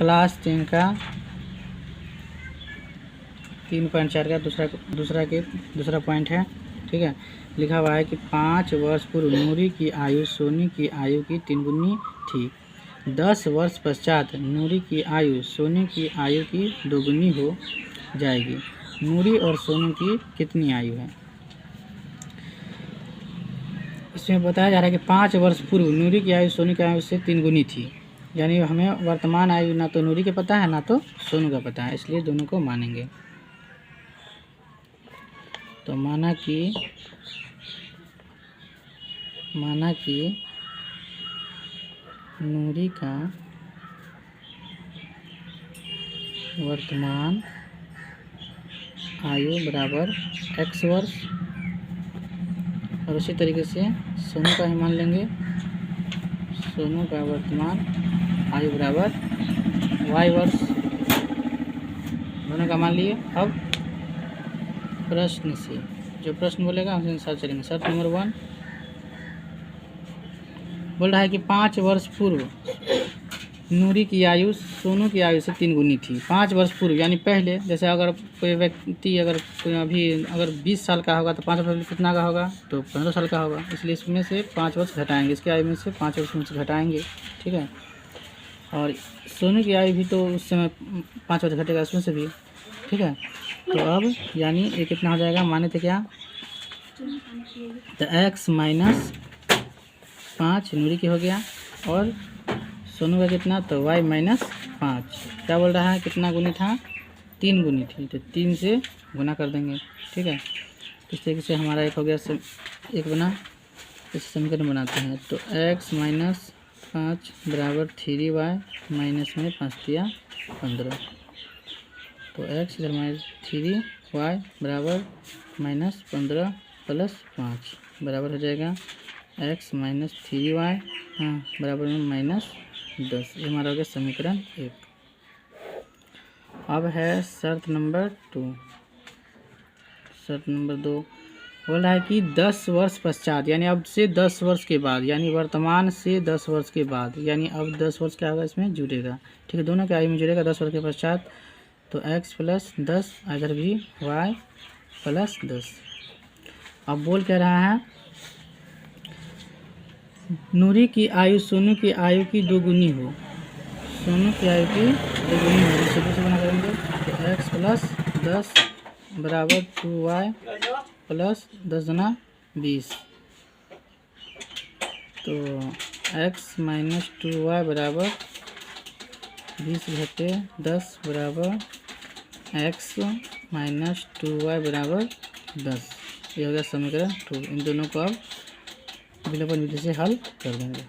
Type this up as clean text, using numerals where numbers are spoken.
Class 10 का 3.4 का दूसरा पॉइंट है। ठीक है, लिखा हुआ है कि 5 वर्ष पूर्व नूरी की आयु सोनी की आयु की 3 गुनी थी। 10 वर्ष पश्चात नूरी की आयु सोनी की आयु की 2 गुनी हो जाएगी। नूरी और सोनू की कितनी आयु है? इसमें बताया जा रहा है कि 5 वर्ष पूर्व नूरी की आयु सोनू की आयु से 3 गुनी थी। यानी हमें वर्तमान आयु ना तो नूरी का पता है ना तो सोनू का पता है, इसलिए दोनों को मानेंगे। तो माना कि नूरी का वर्तमान आयु बराबर x वर्ष, और उसी तरीके से सोनू का ही मान लेंगे। सोनू का वर्तमान आयु बराबर y वर्ष, दोनों का मान लिए। अब प्रश्न से जो प्रश्न बोलेगा उनके अनुसार चलेंगे। शर्त नंबर 1 बोल रहा है कि 5 वर्ष पूर्व नूरी की आयु सोनू की आयु से 3 गुनी थी। 5 वर्ष पूर्व यानी पहले, जैसे अगर कोई व्यक्ति अगर 20 साल का होगा तो 5 वर्ष कितना का होगा? तो 15 साल का होगा। इसलिए इसमें से 5 वर्ष घटाएंगे, इसकी आयु में से 5 वर्ष में से घटाएंगे। ठीक है, और सोनू की आयु भी तो उस समय 5 वर्ष घटेगा उसमें से भी। ठीक है, तो अब यानी ये कितना हो जाएगा? माने थे क्या? तो x माइनस 5 नूरी की हो गया, और सोनू का कितना? तो y माइनस 5। क्या बोल रहा है? कितना गुनी था? 3 गुनी थी, तो 3 से गुना कर देंगे। ठीक है, इस तरीके से हमारा एक हो गया एक बना। इस समीकरण बनाते हैं तो x माइनस 5 बराबर 3y माइनस में 5 दिया 15। तो x इधर माइनस 3y बराबर माइनस 15 प्लस 5 बराबर हो जाएगा x माइनस 3y बराबर में माइनस 10। ये हमारा हो गया समीकरण 1। अब है शर्त नंबर 2। शर्त नंबर 2 बोल रहा है कि 10 वर्ष पश्चात, यानी अब से 10 वर्ष के बाद, यानी वर्तमान से 10 वर्ष के बाद, यानी अब 10 वर्ष क्या होगा? इसमें जुड़ेगा। ठीक है, दोनों के आयु में जुड़ेगा 10 वर्ष के पश्चात। तो x प्लस 10, इधर भी y प्लस 10। अब बोल क्या रहा है? नूरी की आयु सोनू की आयु की 2 गुनी हो। सोनू की आयु की 2 गुनी हो, सीधे से बना करेंगे। तो x प्लस 10 बराबर 2y प्लस 10 गुना 20। तो x माइनस 2y बराबर 20 घटे 10 बराबर x माइनस 2y बराबर 10। ये हो गया समीकरण 2। इन दोनों को अब विलोपन विधि से हल कर देंगे।